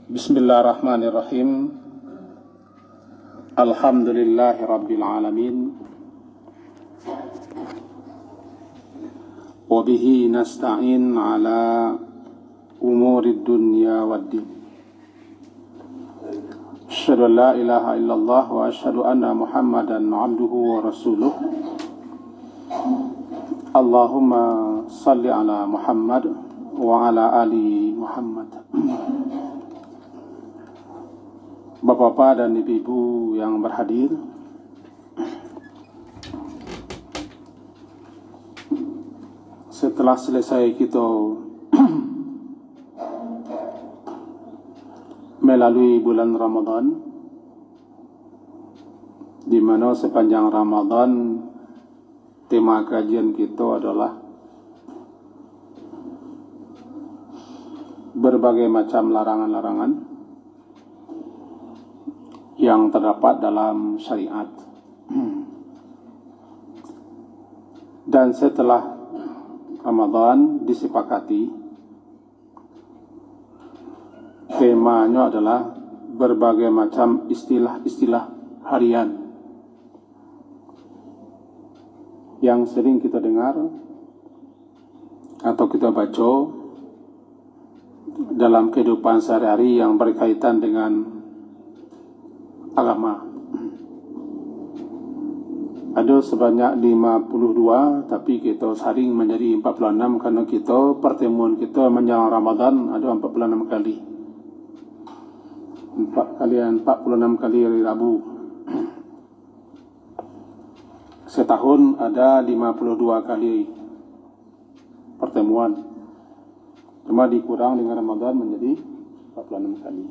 Bismillahirrahmanirrahim. Alhamdulillahi rabbil alamin. Wa bihi nasta'in ala umuri dunya waddin. Asyhadu an la ilaha illallah wa asyhadu anna Muhammadan abduhu wa rasuluh. Allahumma salli ala Muhammad wa ala ali Muhammad. Bapak-bapak dan ibu-ibu yang berhadir, setelah selesai kita melalui bulan Ramadan, di mana sepanjang Ramadan tema kajian kita adalah berbagai macam larangan-larangan yang terdapat dalam syariat. Dan setelah Ramadan disepakati, temanya adalah berbagai macam istilah-istilah harian yang sering kita dengar atau kita baca dalam kehidupan sehari-hari yang berkaitan dengan agama. Ada sebanyak 52, tapi kita saring menjadi 46 karena kita pertemuan kita menjelang Ramadan ada 46 kali. 46 kali hari Rabu. Setahun ada 52 kali pertemuan. Cuma dikurang dengan Ramadan menjadi 46 kali.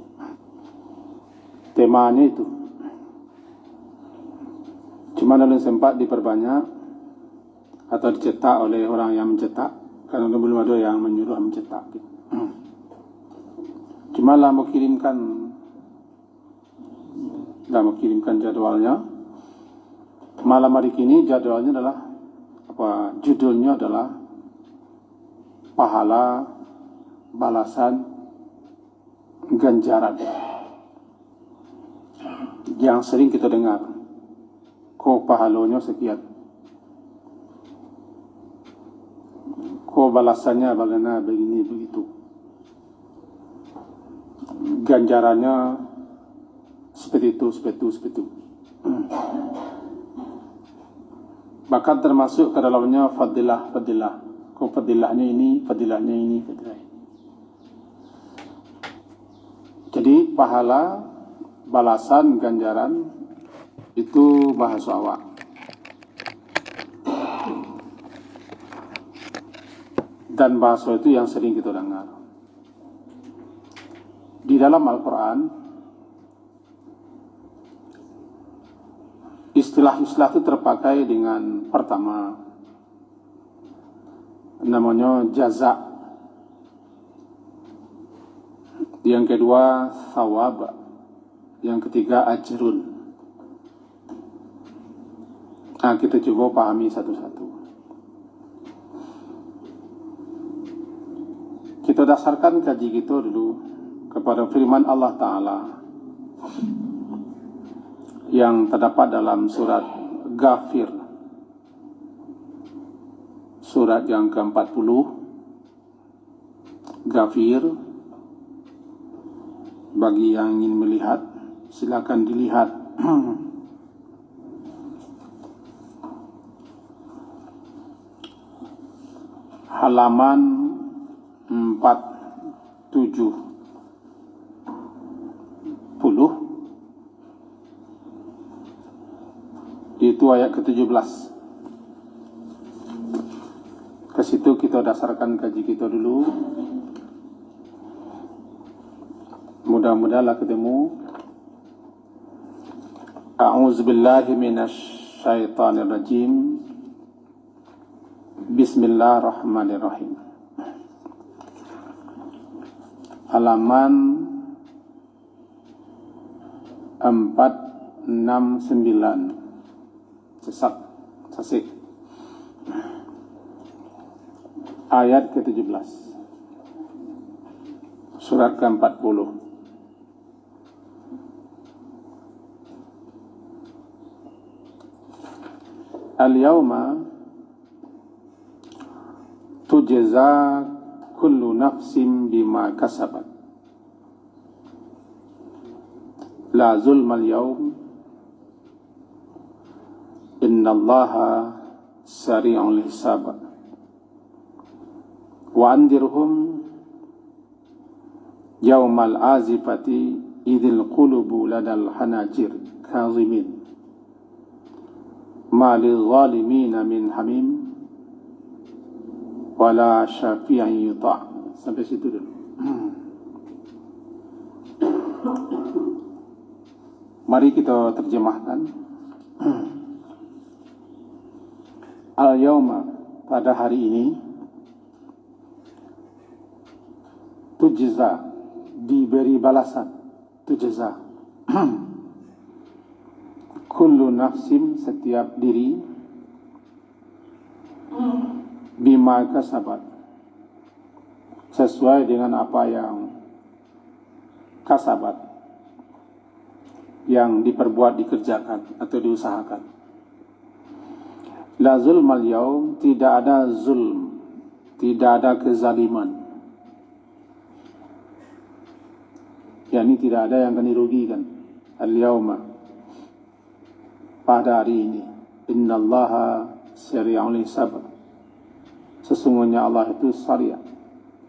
Temanya itu. Cuma dalam sempat diperbanyak atau dicetak oleh orang yang mencetak, karena belum ada yang menyuruh mencetak. Cuma lah mau kirimkan jadwalnya. Malam hari ini jadwalnya adalah judulnya adalah pahala, balasan, ganjaran. Yang sering kita dengar, kok pahalanya sekian, kok balasannya bagaimana, begini begitu, ganjarannya seperti itu. Bahkan termasuk ke dalamnya fadilah. Kok fadilahnya ini. Jadi pahala, balasan, ganjaran itu bahasa awak. Dan bahasa itu yang sering kita dengar. Di dalam Al-Quran, istilah-istilah itu terpakai dengan pertama, namanya jaza. Yang kedua, thawab. Yang ketiga, ajrun. Nah, kita coba pahami satu-satu. Kita dasarkan kaji kita dulu kepada firman Allah Ta'ala yang terdapat dalam surat Ghafir, surat yang ke-40. Ghafir, bagi yang ingin melihat, silakan dilihat. Halaman 470, itu ayat ke-17. Ke situ kita dasarkan kaji kita dulu. Mudah-mudahan ketemu. A'udzubillahi minasyaitonirrajim. Bismillahirrahmanirrahim. Halaman 469. Sasik. Ayat ke-17. Surat ke-40. Al-yawma tujza kullu nafsin bima kasabat. La zulmal yawm innallaha sari'ul hisab. Wa andirhum yawmal azifati idil qulubu ladal hanajir kazimin ma lil zalimina min hamim wala syafi'i yuta'. Sampai situ dulu. Mari kita terjemahkan. Al-yawma, pada hari ini, tujza, diberi balasan. Tujza. Kullu nafsim, setiap diri, bima kasabat, sesuai dengan apa yang kasabat, yang diperbuat, dikerjakan atau diusahakan. La zulmal yaum, tidak ada zulm, tidak ada kezaliman. yakni tidak ada yang akan dirugikan. Al-yawma, pada hari ini, innallaha sari'ul hisab, sesungguhnya Allah itu sari',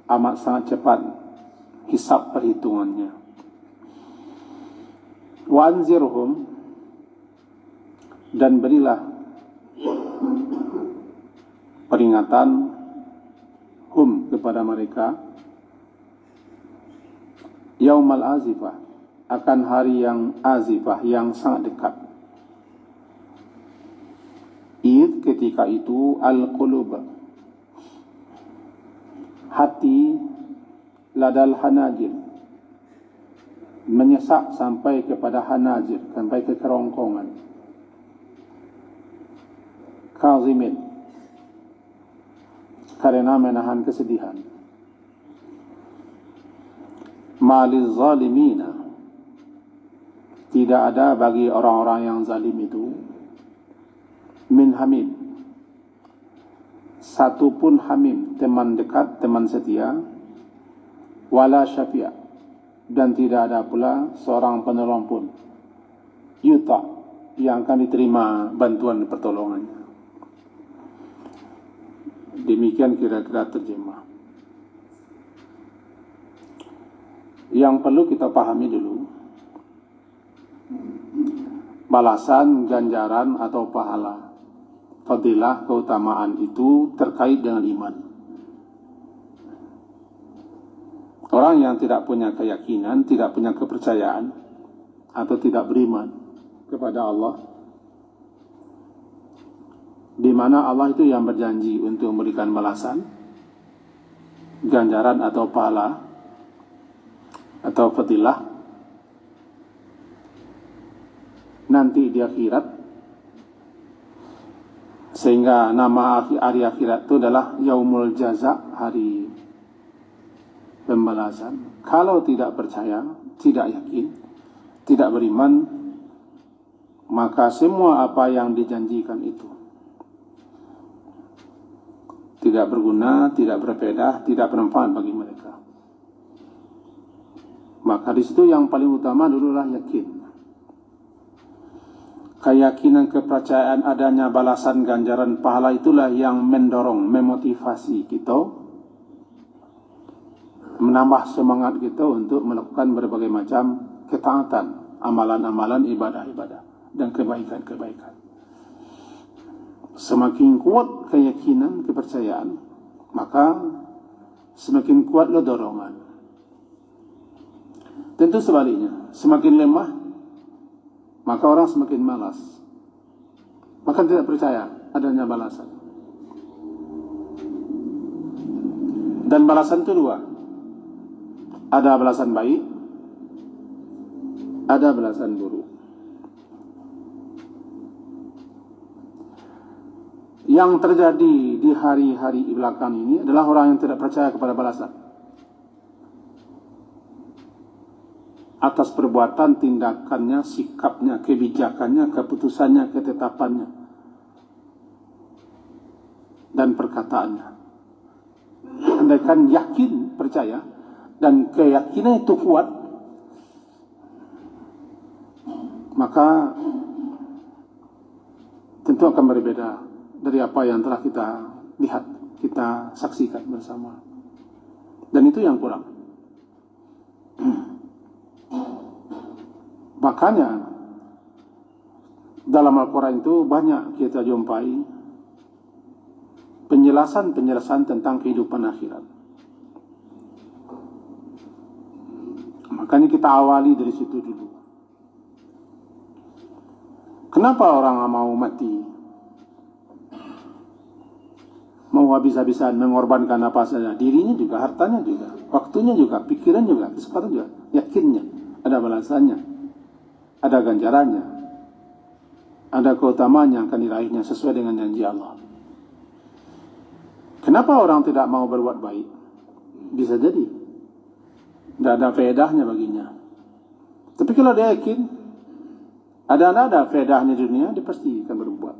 amat sangat cepat hisab perhitungannya. Wa anzirhum, dan berilah peringatan kepada mereka, yaumal azifah, akan hari yang azifah, yang sangat dekat. Id, ketika itu, al-qulub, hati, ladal hanajir, menyesak sampai kepada hanajir, sampai ke kerongkongan. Kazimin, karena menahan kesedihan. Maliz zalimina, tidak ada bagi orang-orang yang zalim itu min hamim, satu pun hamim, teman dekat, teman setia, wala syafi'a, dan tidak ada pula seorang penolong pun, yuta, yang akan diterima bantuan pertolongannya. Demikian kira-kira terjemah. Yang perlu kita pahami dulu, balasan, ganjaran atau pahala, fadilah, keutamaan itu terkait dengan iman. Orang yang tidak punya keyakinan, tidak punya kepercayaan, atau tidak beriman kepada Allah, di mana Allah itu yang berjanji untuk memberikan balasan, ganjaran atau pahala, atau fadilah, nanti di akhirat, sehingga nama hari akhirat itu adalah yaumul jaza, hari pembalasan. Kalau tidak percaya, tidak yakin, tidak beriman, maka semua apa yang dijanjikan itu tidak berguna, tidak berfaedah, tidak bermanfaat bagi mereka. Maka di situ yang paling utama dululah yakin. Keyakinan, kepercayaan adanya balasan, ganjaran, pahala itulah yang mendorong, memotivasi kita, menambah semangat kita untuk melakukan berbagai macam ketaatan, amalan-amalan, ibadah-ibadah, dan kebaikan-kebaikan. Semakin kuat keyakinan, kepercayaan, maka semakin kuatlah dorongan. Tentu sebaliknya, semakin lemah, maka orang semakin malas, maka tidak percaya adanya balasan. Dan balasan itu dua, ada balasan baik, ada balasan buruk. Yang terjadi di hari-hari belakang ini adalah orang yang tidak percaya kepada balasan atas perbuatan, tindakannya, sikapnya, kebijakannya, keputusannya, ketetapannya. dan perkataannya. Andaikan yakin, percaya, dan keyakinan itu kuat, maka tentu akan berbeda dari apa yang telah kita lihat, kita saksikan bersama. Dan itu yang kurang. Makanya dalam Al-Quran itu banyak kita jumpai penjelasan-penjelasan tentang kehidupan akhirat. Makanya kita awali dari situ dulu. Kenapa orang mau mati? Mau habis-habisan mengorbankan apa saja, dirinya juga, hartanya juga, waktunya juga, pikiran juga, kesempatan juga, yakinnya ada balasannya, ada ganjarannya, ada keutamaan yang akan diraihnya sesuai dengan janji Allah. Kenapa orang tidak mau berbuat baik? Bisa jadi tidak ada faedahnya baginya. Tapi kalau dia yakin ada faedahnya di dunia, dia pasti akan berbuat.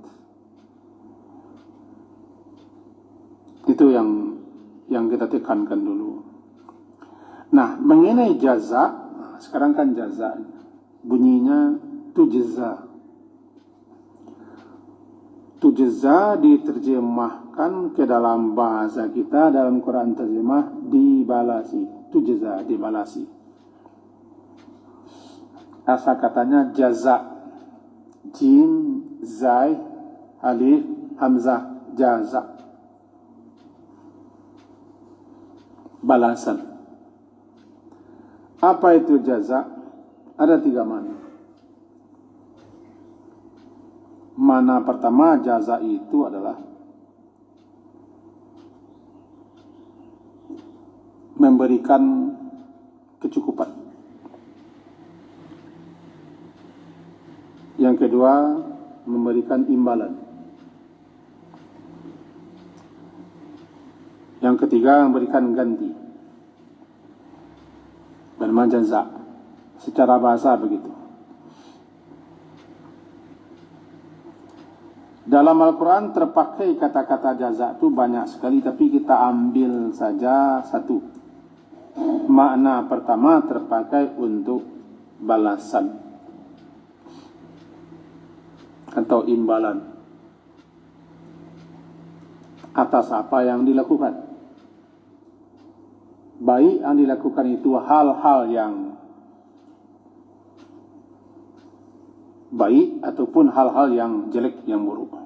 Itu yang kita tekankan dulu. Nah, mengenai jaza, sekarang kan jaza bunyinya tujza. Tujza diterjemahkan ke dalam bahasa kita, dalam Quran terjemah dibalasi. Tujza, dibalasi. Asal katanya jaza. Jim, zai, alif, hamzah, jaza. Balasan. Apa itu jaza? Ada 3 makna. Makna pertama, jaza itu adalah memberikan kecukupan. Yang kedua, memberikan imbalan. Yang ketiga, memberikan ganti. Bernama jaza. Secara bahasa begitu. Dalam Al-Quran terpakai kata-kata jaza itu banyak sekali, tapi kita ambil saja satu. Makna pertama terpakai untuk balasan atau imbalan atas apa yang dilakukan. Baik yang dilakukan itu hal-hal yang baik ataupun hal-hal yang jelek, yang buruk.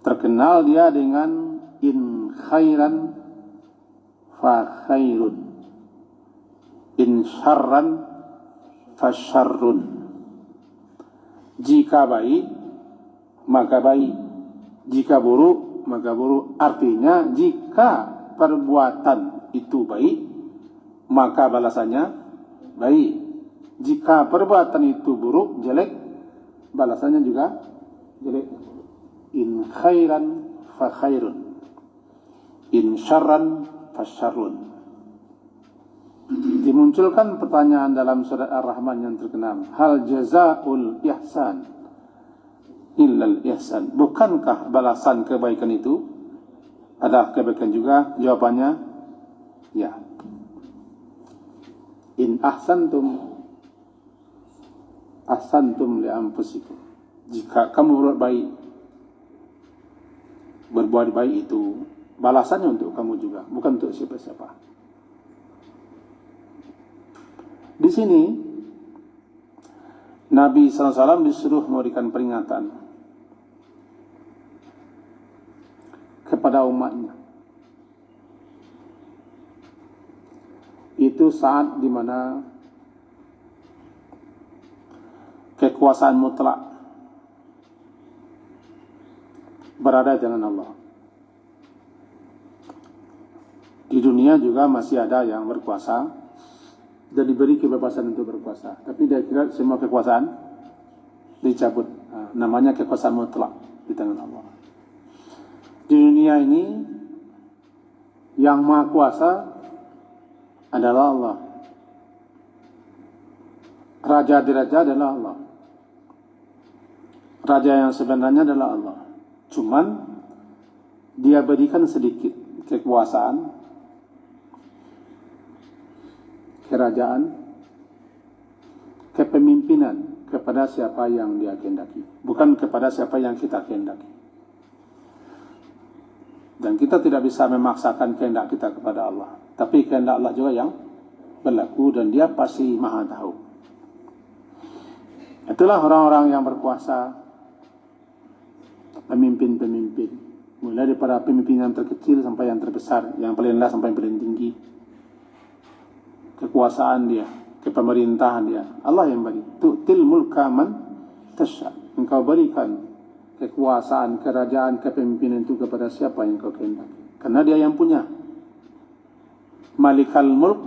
Terkenal dia dengan in khairan fa khairun, in syarran fa syarrun. Jika baik maka baik, jika buruk maka buruk. Artinya jika perbuatan itu baik, maka balasannya baik. Jika perbuatan itu buruk, jelek, balasannya juga jelek. In khairan fa khairun, in syarran fa syarrun. Dimunculkan pertanyaan dalam surat Ar-Rahman yang terkenal, hal jazaul ihsan illal ihsan. Bukankah balasan kebaikan itu ada kebaikan juga? Jawabannya ya. In ahsantum ahsantum li anfusikum. Jika kamu berbuat baik itu balasannya untuk kamu juga, bukan untuk siapa-siapa. Di sini Nabi SAW disuruh memberikan peringatan kepada umatnya. Itu saat di mana kekuasaan mutlak berada di tangan Allah. Di dunia juga masih ada yang berkuasa dan diberi kebebasan untuk berkuasa, tapi di akhirat semua kekuasaan dicabut. Namanya kekuasaan mutlak di tangan Allah. Di dunia ini yang maha kuasa adalah Allah. Raja di raja adalah Allah. Raja yang sebenarnya adalah Allah. Cuman dia berikan sedikit kekuasaan, kerajaan, kepemimpinan kepada siapa yang dia kehendaki, bukan kepada siapa yang kita kehendaki. Dan kita tidak bisa memaksakan kehendak kita kepada Allah, tapi kehendak Allah juga yang berlaku, dan dia pasti maha tahu. Itulah orang-orang yang berkuasa, pemimpin-pemimpin, mulai daripada pemimpin yang terkecil sampai yang terbesar, yang paling rendah sampai yang paling tinggi. Kekuasaan dia, kepemerintahan dia, Allah yang beri. Tu'til mulka man tasya. Engkau berikan kekuasaan, kerajaan, kepemimpinan itu kepada siapa yang kau kehendaki. Karena dia yang punya. Malikal mulk,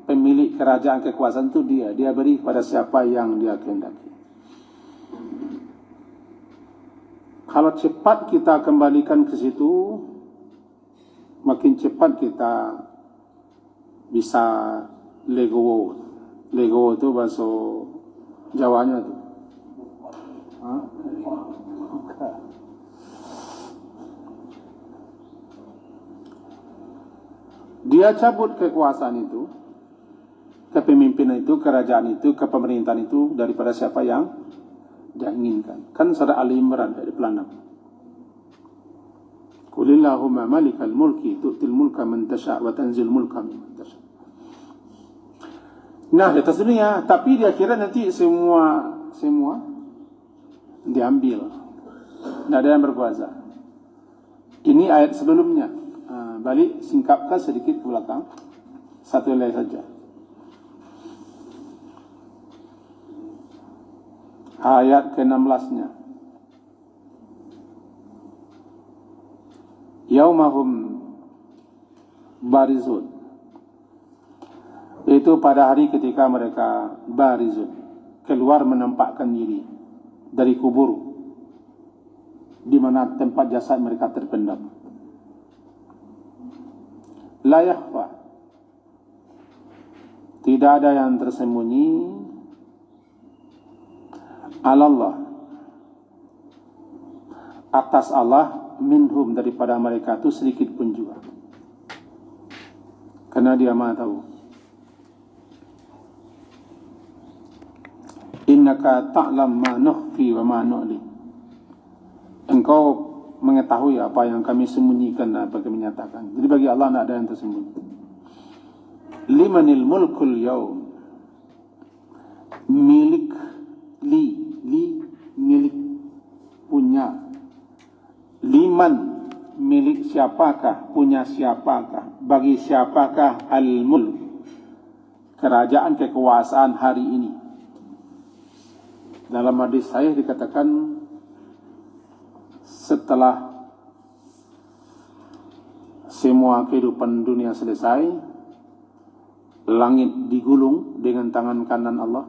pemilik kerajaan, kekuasaan itu dia. Dia beri kepada siapa yang dia kehendaki. Kalau cepat kita kembalikan ke situ, makin cepat kita bisa legowo. Legowo itu bahasa Jawanya itu. Dia cabut kekuasaan itu, kepemimpinan itu, kerajaan itu, kepemerintahan itu daripada siapa yang dia inginkan. Kan surah Al-Imran ayat 26. Qulillahumma malikal mulki tu'til mulka man tasha' wa tanzil mulka man tasha'. Nah, di atas dunia, tapi dia kira nanti semua diambil. Tidak ada yang berkuasa. Ini ayat sebelumnya. Balik singkapkan sedikit ke belakang. Satu helai saja. Ayat ke-16-nya. Yaumahum barizun. Itu pada hari ketika mereka barizun, keluar menampakkan diri dari kubur, di mana tempat jasad mereka terpendam. La yakhfa, tidak ada yang tersembunyi, alallah, atas Allah, minhum, daripada mereka itu sedikit pun juga, karena dia maha tahu. Innaka ta'lam ma nukhfi wa ma nu'lin. Engkau mengetahui apa yang kami sembunyikan dan apa kami nyatakan. Jadi bagi Allah tidak ada yang tersembunyi. Limanil mulkul yaum. Milik milik, punya. Liman, milik siapakah, punya siapakah, bagi siapakah al-mulk, kerajaan, kekuasaan hari ini. Dalam hadis sahih dikatakan, setelah semua kehidupan dunia selesai, langit digulung dengan tangan kanan Allah.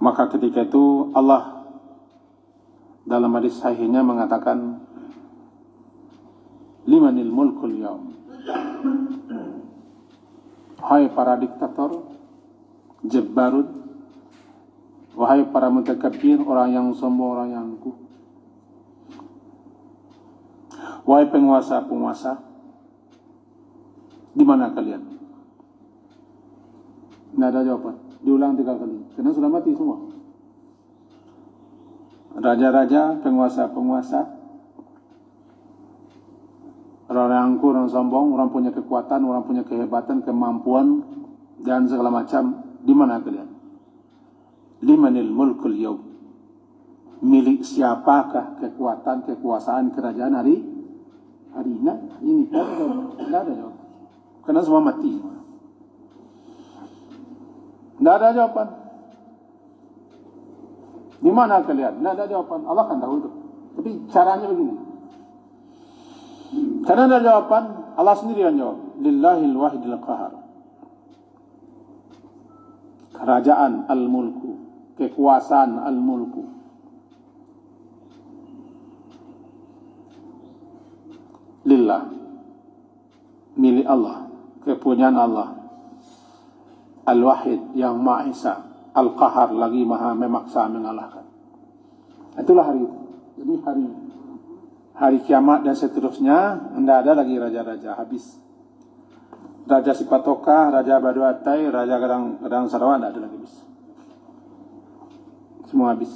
Maka ketika itu Allah dalam hadis sahihnya mengatakan, limanil mulkul yaum. Hai para diktator, jabbarut, wahai para mutakabbir, orang yang sombong, orang yang angkuh, wahai penguasa-penguasa, di mana kalian? Tidak ada jawaban. Diulang 3 kali, karena sudah mati semua. Raja-raja, penguasa-penguasa, orang yang angkuh, orang sombong, orang punya kekuatan, orang punya kehebatan, kemampuan, dan segala macam. Di mana kalian? Limanil mulkul yaum. Milik siapakah kekuatan, kekuasaan, kerajaan hari ini? Tidak ada jawaban. Karena semua mati. Tidak ada jawaban. Di mana kalian? Tidak ada jawaban. Allah kan tahu itu. Tapi caranya begini. Karena ada jawaban, Allah sendiri yang jawab. Lillahil wahidil qahar. Kerajaan al-mulku, kekuasaan al-mulku. Lillah, milik Allah, kepunyaan Allah. Al-wahid, yang Maha Esa. Al-qahar, lagi maha memaksa, mengalahkan. Itulah hari itu. Jadi hari hari kiamat dan seterusnya, tidak ada lagi raja-raja, habis. Raja Sipatoka, Raja Badu Atai, Raja Kadang Sarawak, tidak ada lagi, habis. Semua habis.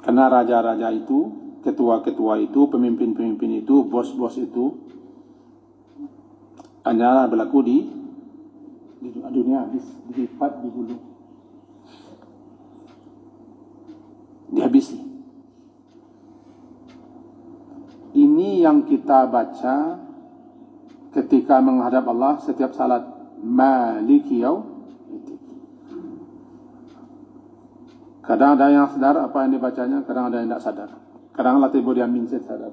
Karena raja-raja itu, ketua-ketua itu, pemimpin-pemimpin itu, bos-bos itu, hanyalah berlaku di dunia, habis, dilipat, digulung. Dihabisi. Ini yang kita baca ketika menghadap Allah setiap salat. Maliki yaumiddin. Kadang ada yang sadar apa yang dibacanya, kadang ada yang tidak sadar. Kadang latih bodi amin sadar.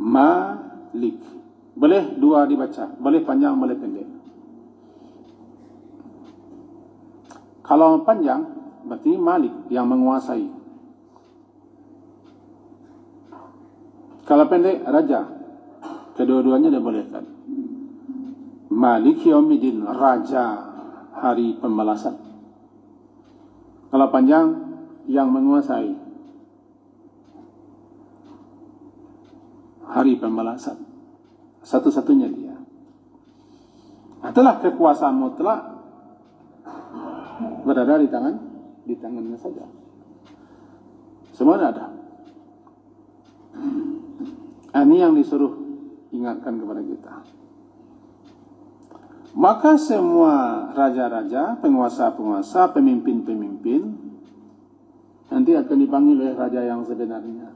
Malik. Boleh dua dibaca, boleh panjang, boleh pendek. Kalau panjang, berarti Malik yang menguasai. Kalau pendek, Raja. Kedua-duanya dibolehkan. Malik Yaumiddin, Raja hari pembalasan. Kalau panjang, yang menguasai hari pembalasan. Satu-satunya dia. Itulah kekuasaan mutlak berada di tangannya saja. Semuanya ada. Ini yang disuruh ingatkan kepada kita. Maka semua raja-raja, penguasa-penguasa, pemimpin-pemimpin nanti akan dipanggil oleh raja yang sebenarnya.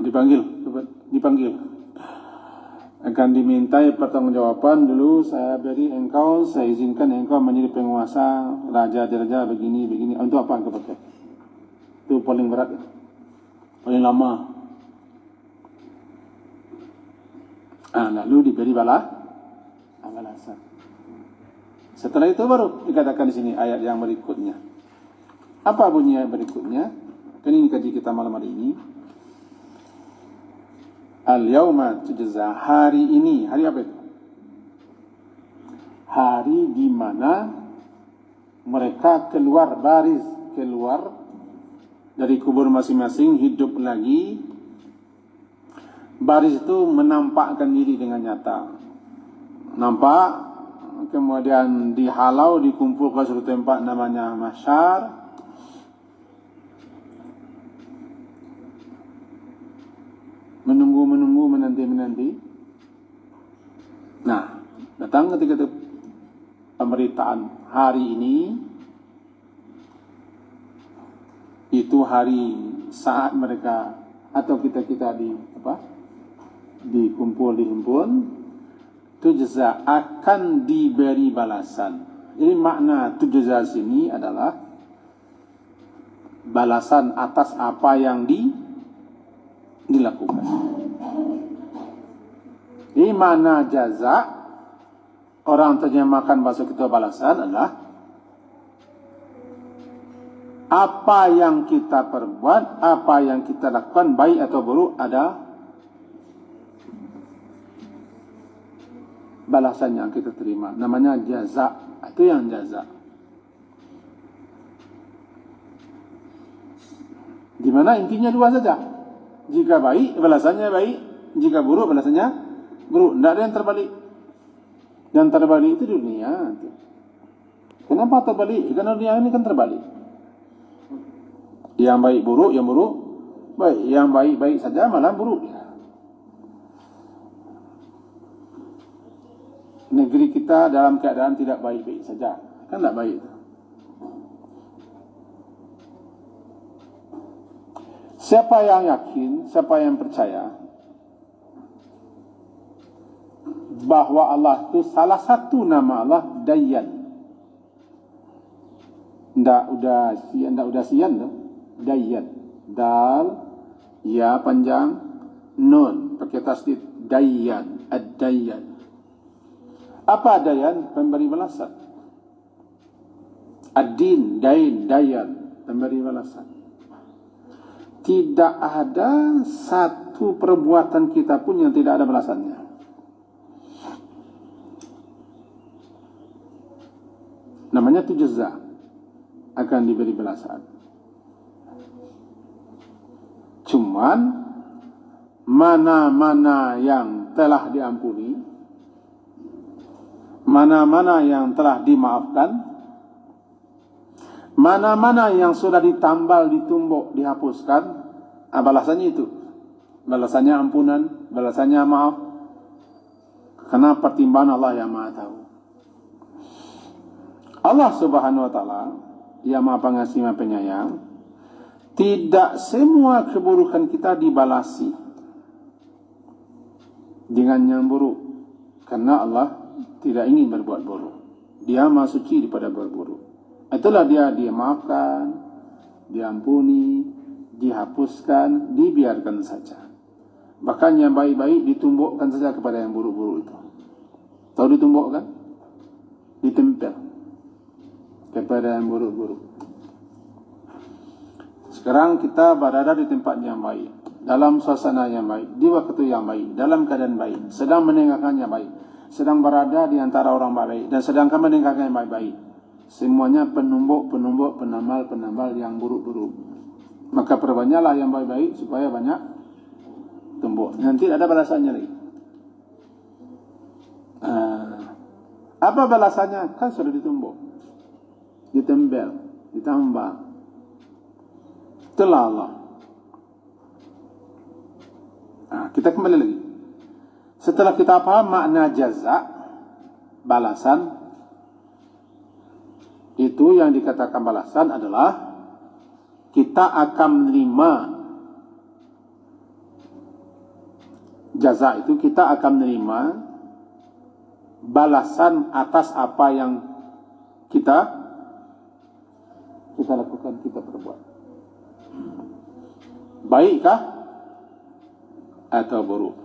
Dipanggil. Akan dimintai pertanggungjawaban. Dulu saya beri engkau, saya izinkan engkau menjadi penguasa, raja-raja begini. Untuk apa engkau pakai? Itu paling berat, paling lama. Lalu diberi balasan. Setelah itu baru dikatakan di sini ayat yang berikutnya. Apa bunyi ayat berikutnya? Ini kaji kita malam hari ini. Al-yawma tujza, hari ini. Hari apa itu? Hari di mana mereka keluar dari kubur masing-masing, hidup lagi. Baris itu menampakkan diri dengan nyata. Nampak, kemudian dihalau, dikumpul ke suatu tempat namanya mahsyar. Menunggu, menanti. Nah, datang ketika itu pemberitaan hari ini, itu hari saat mereka atau kita dihimpun, tujza akan diberi balasan. Jadi makna tujza sini adalah balasan atas apa yang dilakukan. Di mana jaza, orang terjemahkan bahasa kita balasan adalah apa yang kita perbuat, apa yang kita lakukan, baik atau buruk, ada balasan yang kita terima. Namanya jaza. Itu yang jaza. Di mana intinya dua saja. Jika baik, balasannya baik. Jika buruk, balasannya buruk. Tidak ada yang terbalik. Yang terbalik itu dunia. Kenapa terbalik? Karena dunia ini kan terbalik. Yang baik buruk, yang buruk baik. Yang baik-baik saja malah buruk. Negeri kita dalam keadaan tidak baik-baik saja. Kan tidak baik. Siapa yang yakin, siapa yang percaya bahwa Allah itu salah satu nama Allah, Dayyan. Tidak udah sian dah. Dayyan. Dal, ya panjang, nun pakai tasdid, Dayyan, ad-Dayyan. Apa Dayyan? Pemberi balasan. Ad-Din, Dayyan, pemberi balasan. Tidak ada satu perbuatan kita pun yang tidak ada balasannya. Namanya tujza. akan diberi balasan. Cuman mana-mana yang telah diampuni, mana-mana yang telah dimaafkan, mana-mana yang sudah ditambal, ditumbuk, dihapuskan, balasannya itu. Balasannya ampunan, balasannya maaf. Karena pertimbangan Allah yang Maha tahu. Allah Subhanahu wa taala yang Maha Pengasih, Maha Penyayang, tidak semua keburukan kita dibalasi dengan yang buruk. Karena Allah tidak ingin berbuat buruk. Dia Maha suci daripada berbuat buruk. Itulah dia maafkan, diampuni, dihapuskan, dibiarkan saja. Bahkan yang baik-baik ditumbukkan saja kepada yang buruk-buruk itu. Tahu ditumbukkan? Ditempel kepada yang buruk-buruk. Sekarang kita berada di tempat yang baik, dalam suasana yang baik, di waktu yang baik, dalam keadaan baik, sedang mendengarkan yang baik, sedang berada di antara orang baik, dan sedang mendengarkan yang baik-baik. Semuanya penumbuk, penamal yang buruk-buruk. Maka perbanyaklah yang baik-baik supaya banyak tumbuk. Nanti ada balasannya lagi. Apa balasannya? Kan sudah ditumbuk, ditembel, ditambah. Itulah Allah. Kita kembali lagi. Setelah kita paham makna jaza, balasan, itu yang dikatakan balasan adalah kita akan menerima jaza itu, kita akan menerima balasan atas apa yang kita lakukan, kita perbuat. Baikkah atau buruk?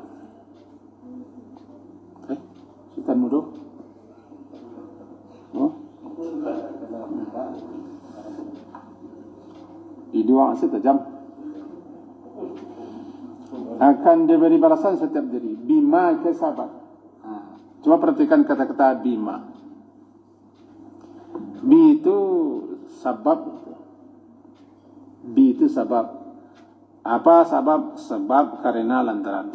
Sultan Mudo? Oh? Hidung setajam. Akan diberi balasan setiap diri. Bima kasabat. Coba perhatikan kata-kata bima. Bi itu sabab. Bi itu sabab. Apa sabab? Sebab karena lantaran.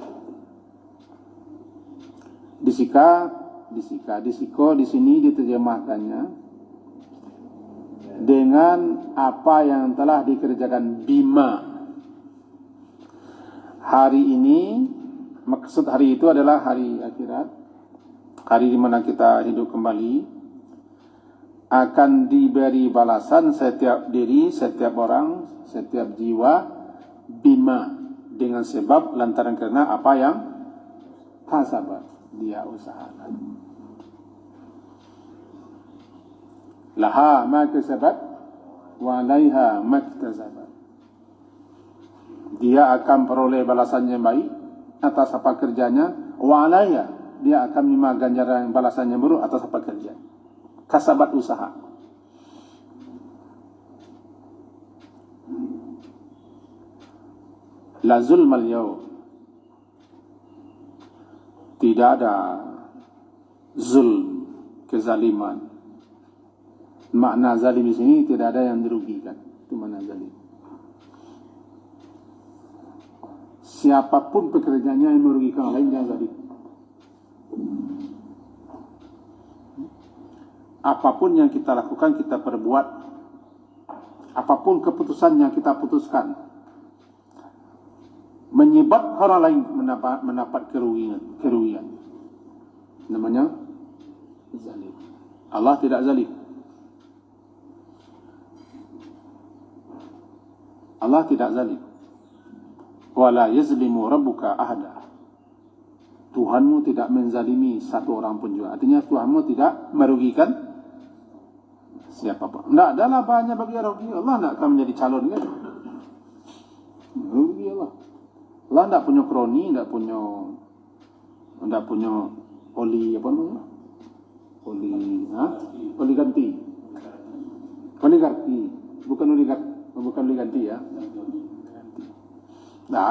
Disiko di sini diterjemahkannya dengan apa yang telah dikerjakan bima. Hari ini, maksud hari itu adalah hari akhirat, hari di mana kita hidup kembali, akan diberi balasan setiap diri, setiap orang, setiap jiwa, bima, dengan sebab lantaran karena apa yang kasabat, dia usahakan. Laha ma kasabat wa alaiha ma iktasabat. Dia akan peroleh balasan yang baik atas apa kerjanya, wa alaiha, dia akan menerima ganjaran balasan yang buruk atas apa kerja. Kasabat, usaha. La zulmal yaum. Tidak ada zulm, kezaliman. Makna zalim di sini tidak ada yang dirugikan. Itu makna zalim. Siapapun pekerjaannya yang merugikan orang lain, jangan zalim. Apapun yang kita lakukan, kita perbuat, apapun keputusan yang kita putuskan, menyebabkan orang lain mendapat kerugian, namanya zalim. Allah tidak zalim. Allah tidak zalim. Wala yazlimu rabbuka ahada. Tuhanmu tidak menzalimi satu orang pun juga. Artinya Tuhanmu tidak merugikan siapapun. Tidak adalah banyak bagi rugi. Allah tidak akan menjadi calon kan? Rugi Allah. Allah tidak punya kroni, tidak punya oli apa namanya? Oligarki. Bukan oligarki ya. Tidak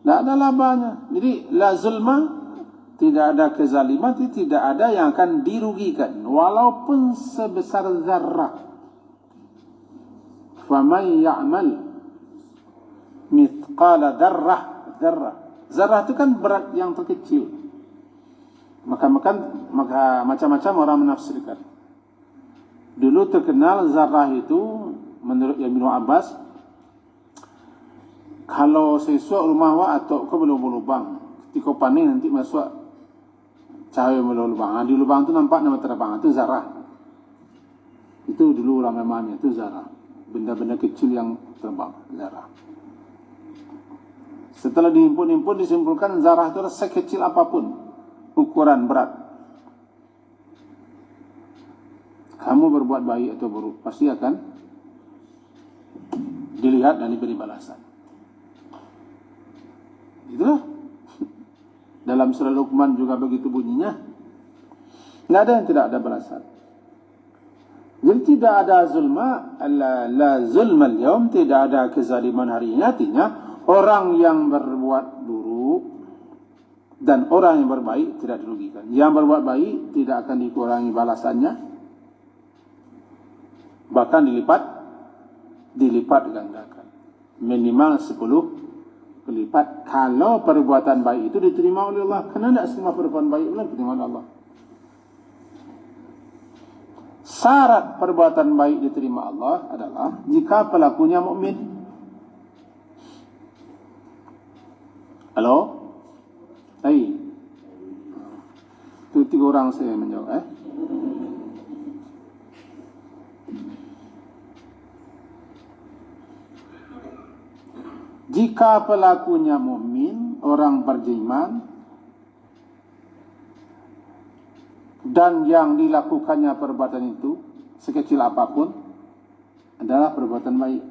ada labanya. Jadi la zulma, tidak ada kezaliman, tidak ada yang akan dirugikan walaupun sebesar zarrah. faman ya'mal mithqala dzarrah. Zarah itu kan berat yang terkecil. Maka macam-macam orang menafsirkan. Dulu terkenal zarah itu menurut Ibnu Abbas, kalau sesuatu rumah wa atau ke berlubang, ketika panen nanti masuk cahaya melalui lubang. Di lubang itu nampak nama terbang, itu zarah. Itu dulu orang memahami, itu zarah. Benda-benda kecil yang terbang, zarah. Setelah dihimpun-himpun disimpulkan zarah itu sekecil apapun ukuran berat. Kamu berbuat baik atau buruk pasti akan dilihat dan diberi balasan. Itulah. Dalam surah Luqman juga begitu bunyinya. Tidak ada yang tidak ada balasan. Jadi tidak ada zulma, la zulma al-yawm, tidak ada kezaliman hari ini. Artinya orang yang berbuat buruk dan orang yang berbaik tidak dirugikan. Yang berbuat baik tidak akan dikurangi balasannya, bahkan dilipat gandakan. Minimal 10 kelipat kalau perbuatan baik itu diterima oleh Allah. Karena tidak semua perbuatan baik itu diterima oleh Allah. Syarat perbuatan baik diterima Allah adalah jika pelakunya mukmin. Halo? Hai. Itu 3 orang saya menjawab. Jika pelakunya mukmin, orang beriman, dan yang dilakukannya perbuatan itu sekecil apapun adalah perbuatan baik,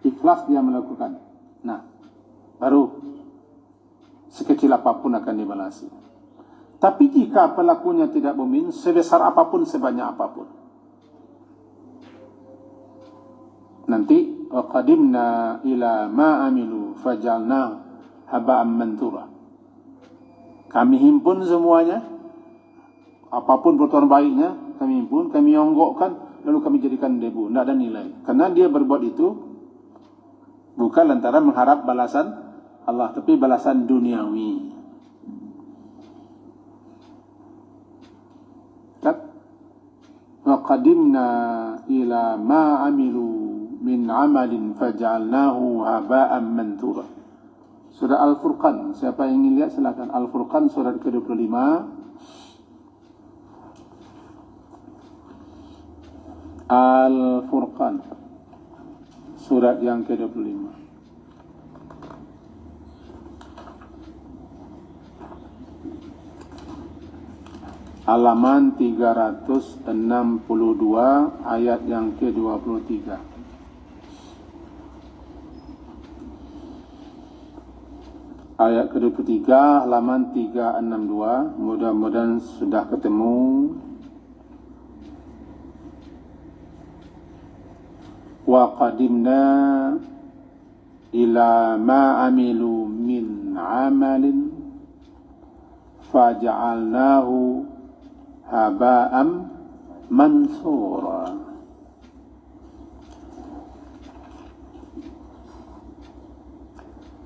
ikhlas dia melakukan, nah baru sekecil apapun akan dibalasi. Tapi jika pelakunya tidak mukmin, sebesar apapun, sebanyak apapun, nanti waqadimna ila ma amilu fajalna haba'an manthura. Kami himpun semuanya, apapun perbuatan baiknya kami himpun, kami onggokkan, lalu kami jadikan debu, tidak ada nilai. Karena dia berbuat itu bukan lantaran mengharap balasan Allah, tapi balasan duniawi. Waqadimna ila ma amilu min amalin faj'alnahu haba'an manthura. Surah Al-Furqan. Siapa yang ingin lihat silakan. Al-Furqan surat ke-25. Al-Furqan surat yang ke-25. Halaman 362 ayat yang ke-23. Ayat ke-23 halaman 362. Mudah-mudahan sudah ketemu. Wa qadimna ila ma amilu min amalin faja'alnahu haba'am mansura.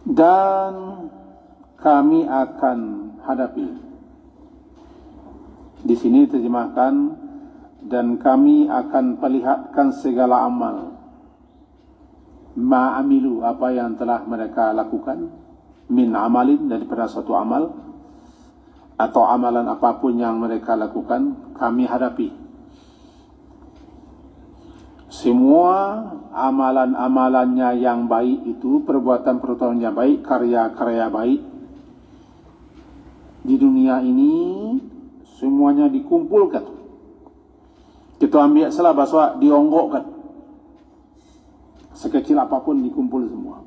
Dan kami akan hadapi. Di sini terjemahkan, dan kami akan perlihatkan segala amal ma'amilu, apa yang telah mereka lakukan, min amalin, daripada suatu amal atau amalan apapun yang mereka lakukan, kami hadapi. Semua amalan-amalannya yang baik itu, perbuatan-perbuatan yang baik, karya-karya baik di dunia ini, semuanya dikumpulkan. Kita ambil salah bahasa dionggokkan. Sekecil apapun dikumpul semua.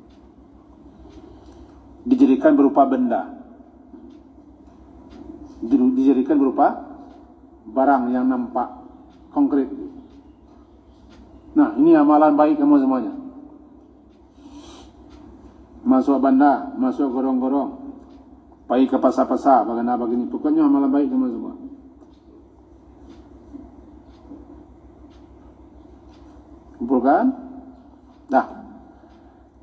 Dijadikan berupa benda. Dijadikan berupa barang yang nampak konkret. Nah, ini amalan baik kamu semuanya. Masuk bandar, masuk gorong-gorong, pergi ke pasar-pasar, bagaimana begini. Pokoknya amalan baik kamu semua. Kumpulkan. Nah,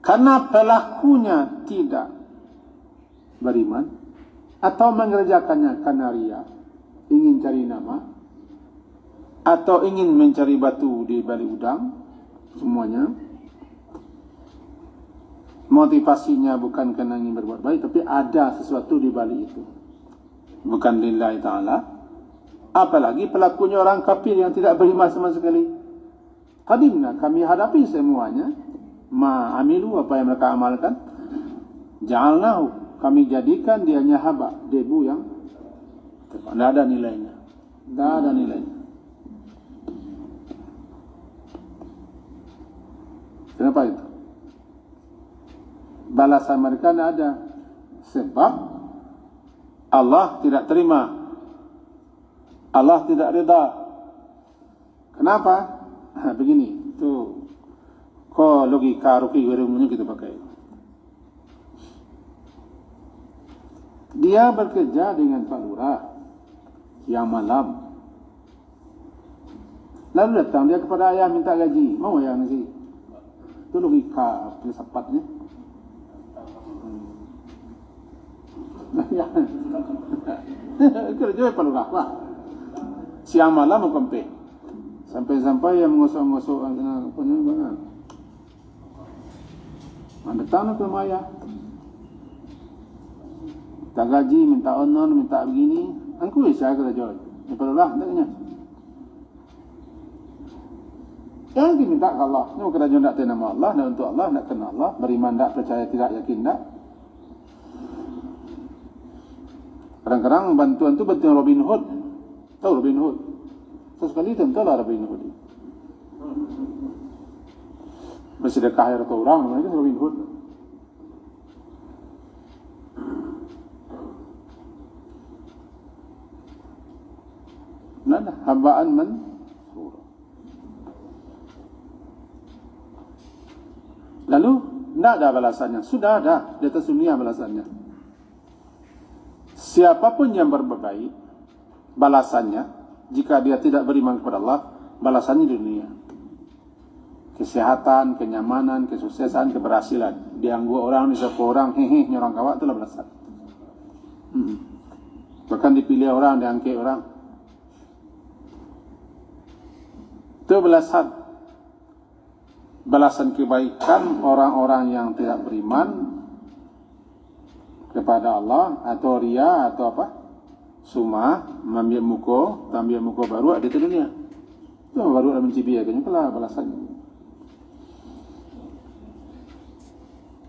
karena pelakunya tidak beriman atau mengerjakannya karena ria, ingin cari nama, atau ingin mencari batu di balik udang, semuanya motivasinya bukan karena ingin berbuat baik, tapi ada sesuatu di balik itu, bukan lillahi ta'ala. Apalagi pelakunya orang kafir yang tidak beriman sama sekali. Qadimna, kami hadapi semuanya, ma'amilu, apa yang mereka amalkan, ja'alnahu, kami jadikan dia haba, debu yang tidak ada nilainya, tidak ada nilainya. Kenapa itu? Balasan mereka tidak ada, sebab Allah tidak terima, Allah tidak reda. Kenapa? Begini, tu, kok logika Rocky Gerungnya kita pakai. Dia bekerja dengan Pak Lurah yang malam. Lalu datang dia kepada ayah minta gaji. Mau ayah ngasih? Itu logika filsafatnya. Kerja Pak Lurah lah. Siang malam mengkompe. Sampai-sampai yang mengosok-ngosok punya banget. Datang ke rumah ayah. Minta gaji, minta onon, minta begini. Angku saya kerja. Ini perlulah, taknya. Yang diminta ke Allah. Ini kerja nak tahu nama Allah, nak untuk Allah, nak kenal Allah, beriman tak, percaya tidak, yakin tak. Kadang-kadang bantuan tu bantuan Robin Hood. Tahu Robin Hood? Sesekali tentulah Robin Hood. Bersedekah air ke orang, namanya itu Robin Hood. Nah, hambaan mensurah. Lalu, tidak ada balasannya. Sudah ada di atas dunia balasannya. Siapapun yang berbuat baik, balasannya, jika dia tidak beriman kepada Allah, balasannya di dunia. Kesehatan, kenyamanan, kesuksesan, keberhasilan. Dianggu orang, disapa orang, hehe, nyorang kawat, itulah balasan. Bahkan dipilih orang, diangkat orang. Itu balasan. Balasan kebaikan orang-orang yang tidak beriman kepada Allah, atau ria, atau apa? Sumah, ambil muka, ambil muka baru ada di dunia. Itu baru ada mencibir, itulah balasannya.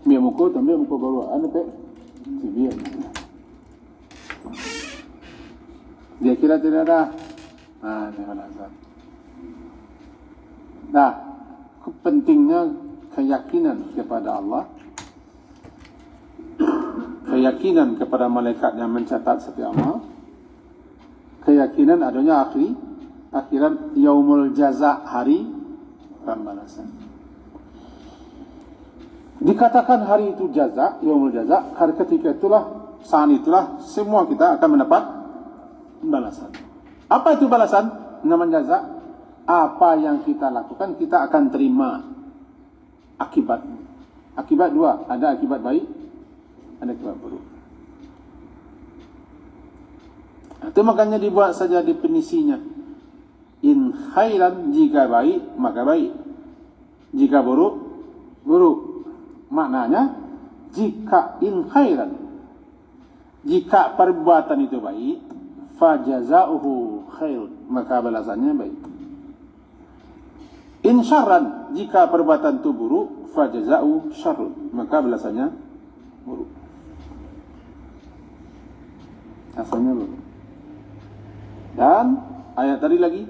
Ambil muka, ambil muka baru ada pek cibir. Dia kira tidak ada. Ini balasan. Nah, pentingnya keyakinan kepada Allah, keyakinan kepada malaikat yang mencatat setiap amal, keyakinan adanya akhirat, yaumul jaza, hari pembalasan. Dikatakan hari itu jaza, yaumul jaza, karena ketika itulah, saat itulah semua kita akan mendapat balasan. Apa itu balasan? Namanya jaza. Apa yang kita lakukan, kita akan terima akibat. Akibat dua, ada akibat baik, ada akibat buruk. Itu makanya dibuat saja definisinya. In khairan, jika baik, maka baik. Jika buruk, buruk. Maknanya, jika in khairan, jika perbuatan itu baik, fajaza'uhu khairun, maka balasannya baik. In syarran, jika perbuatan itu buruk, fajaza'u syarrun, maka balasannya buruk. Asalnya buruk. Dan ayat tadi lagi,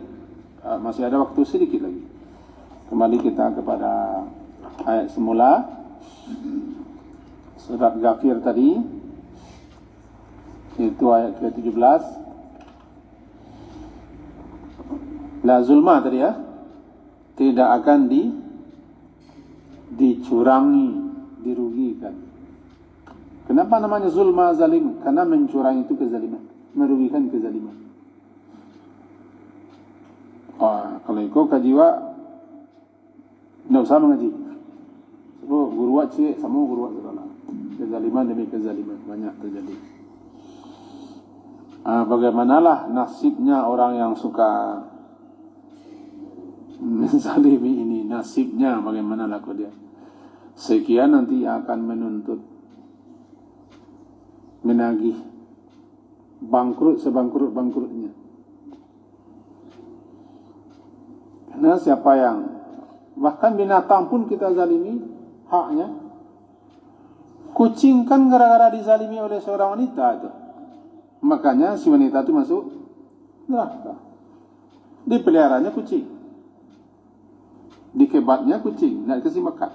masih ada waktu sedikit lagi. Kembali kita kepada ayat semula, surat Ghafir tadi, itu ayat ke-17. La zulma tadi ya, tidak akan dicurangi, dirugikan. Kenapa namanya zulma zalim? Karena mencurangi itu kezaliman, merugikan kezaliman. Kalau ikut kajiwa, Tidak usah mengaji. So, guru cik sama guru lah. Kezaliman demi kezaliman banyak terjadi. Bagaimanalah nasibnya orang yang suka menzalimi ini? Nasibnya bagaimana laku dia? Sekian nanti akan menuntut, menagih, bangkrut sebangkrut-bangkrutnya. Karena siapa yang, bahkan binatang pun kita zalimi haknya. Kucing kan gara-gara dizalimi oleh seorang wanita itu, makanya si wanita itu masuk neraka. Dipeliharanya kucing, dikebatnya kucing, nak dikasih makan.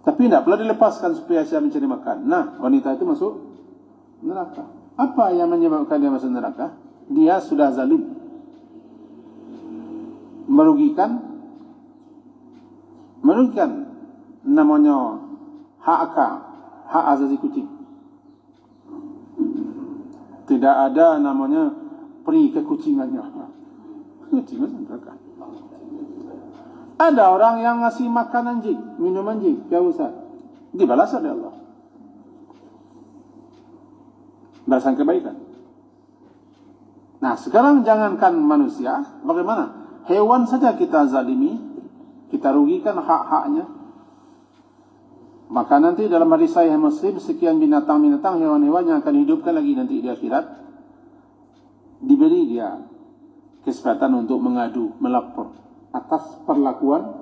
Tapi tidak pula dilepaskan supaya saya mencari makan. Nah, wanita itu masuk neraka. Apa yang menyebabkan dia masuk neraka? Dia sudah zalim, merugikan namanya hak asasi kucing. Tidak ada namanya peri kekucingannya. Kucing masuk neraka. Ada orang yang ngasih makan anjing, minum anjing, ya Ustaz, dibalas oleh Allah. Balasan kebaikan. Nah, sekarang jangankan manusia, bagaimana? Hewan saja kita zalimi, kita rugikan hak-haknya. Maka nanti dalam hadis Sahih Muslim, sekian binatang-binatang, hewan-hewan yang akan dihidupkan lagi nanti di akhirat, diberi dia kesempatan untuk mengadu, melapor atas perlakuan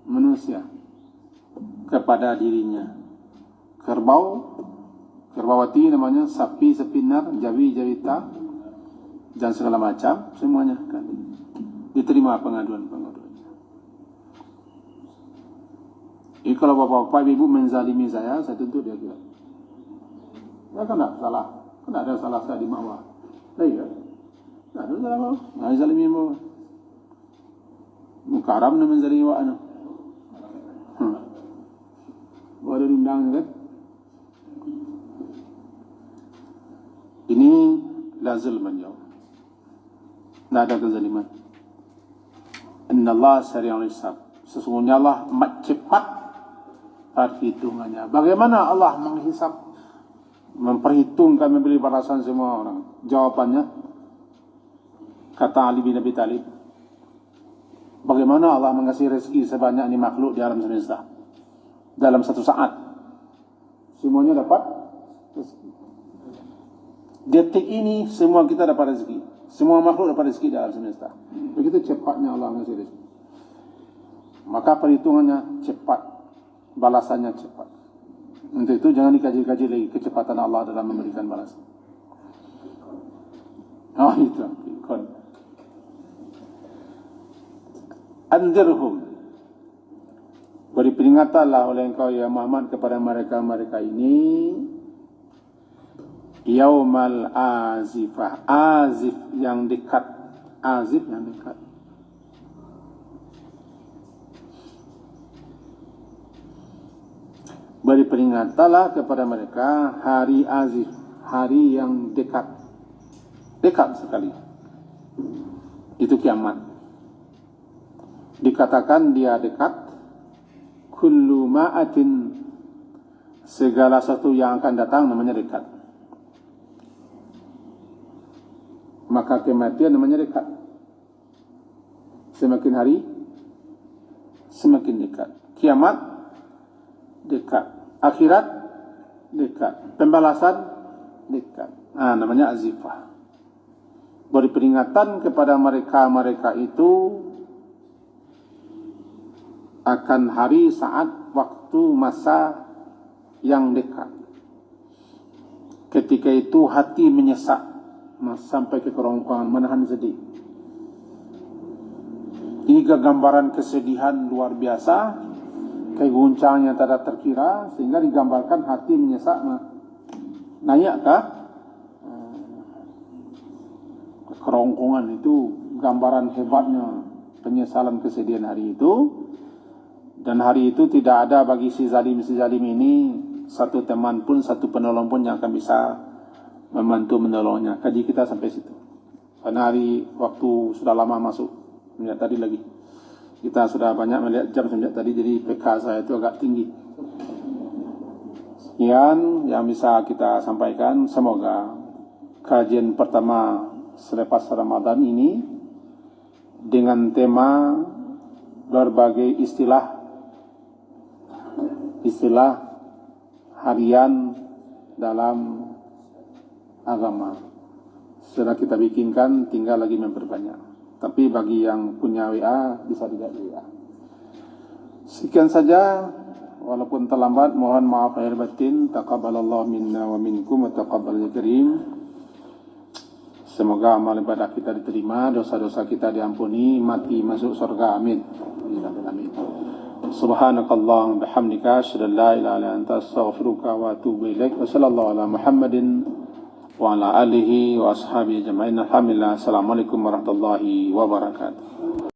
manusia kepada dirinya. Kerbawati namanya, sapi sepinar, jawi jawita, dan segala macam, semuanya kan diterima pengaduan-pengaduannya. Jadi kalau bapak-bapak ibu menzalimi saya tuntut dia juga. Ya kan tak salah, kan ada salah saya di mawar. Iya, tak ada salah apa? Nggak zalimi mau. Mukaram na menzalimi wa ano. Ada undang kan? Ini la zulman ya. Tidak ada kezaliman. Inna Allah sari'ul hisab. Sesungguhnya Allah amat cepat perhitungannya. Bagaimana Allah menghisab, memperhitungkan, memberi balasan semua orang? Jawabannya, kata Ali bin Abi Thalib, bagaimana Allah mengasih rezeki sebanyak ini makhluk di alam semesta dalam satu saat? Semuanya dapat rezeki. Detik ini semua kita dapat rezeki. Semua makhluk dapat rezeki di alam semesta. Begitu cepatnya Allah mengasih rezeki. Maka perhitungannya cepat, balasannya cepat. Untuk itu jangan dikaji-kaji lagi kecepatan Allah dalam memberikan balasan. Oh itu. Anzirhum, beri peringatanlah oleh engkau ya Muhammad kepada mereka-mereka ini, yaumal azifah, azif yang dekat, azif yang dekat. Beri peringatanlah kepada mereka hari azif, hari yang dekat, dekat sekali. Itu kiamat. Dikatakan dia dekat. Kullu ma'atin, segala sesuatu yang akan datang namanya dekat. Maka kematian namanya dekat. Semakin hari semakin dekat. Kiamat dekat. Akhirat dekat. Pembalasan dekat. Namanya azifah. Beri peringatan kepada mereka-mereka itu akan hari, saat, waktu, masa yang dekat. Ketika itu hati menyesak sampai ke kerongkongan, menahan sedih. Ini gambaran kesedihan luar biasa, keguncang yang tak terkira, sehingga digambarkan hati menyesak. Nayakkah? Kerongkongan itu gambaran hebatnya penyesalan kesedihan hari itu. Dan hari itu tidak ada bagi si zalim ini satu teman pun, satu penolong pun yang akan bisa membantu menolongnya. Kaji kita sampai situ. Karena hari waktu sudah lama masuk. Tadi lagi. Kita sudah banyak melihat jam sejak tadi, jadi PK saya itu agak tinggi. Sekian yang bisa kita sampaikan. Semoga kajian pertama selepas Ramadan ini dengan tema berbagai istilah harian dalam agama sudah kita bikinkan, tinggal lagi memperbanyak. Tapi bagi yang punya WA bisa tidak WA. Sekian saja, walaupun terlambat, mohon maaf lahir batin. Taqabbalallahu minna wa minkum wa taqabbalal karim. Semoga amal ibadah kita diterima, dosa-dosa kita diampuni, mati masuk surga. Amin. Amin. Subhanakallahumma bihamdika asyhadu an la ilaha illa anta astaghfiruka wa atubu ilaik. Wa sallallahu ala Muhammadin wa ala alihi wa ashabihi ajma'in. Alhamdulillah. Assalamualaikum warahmatullahi wabarakatuh.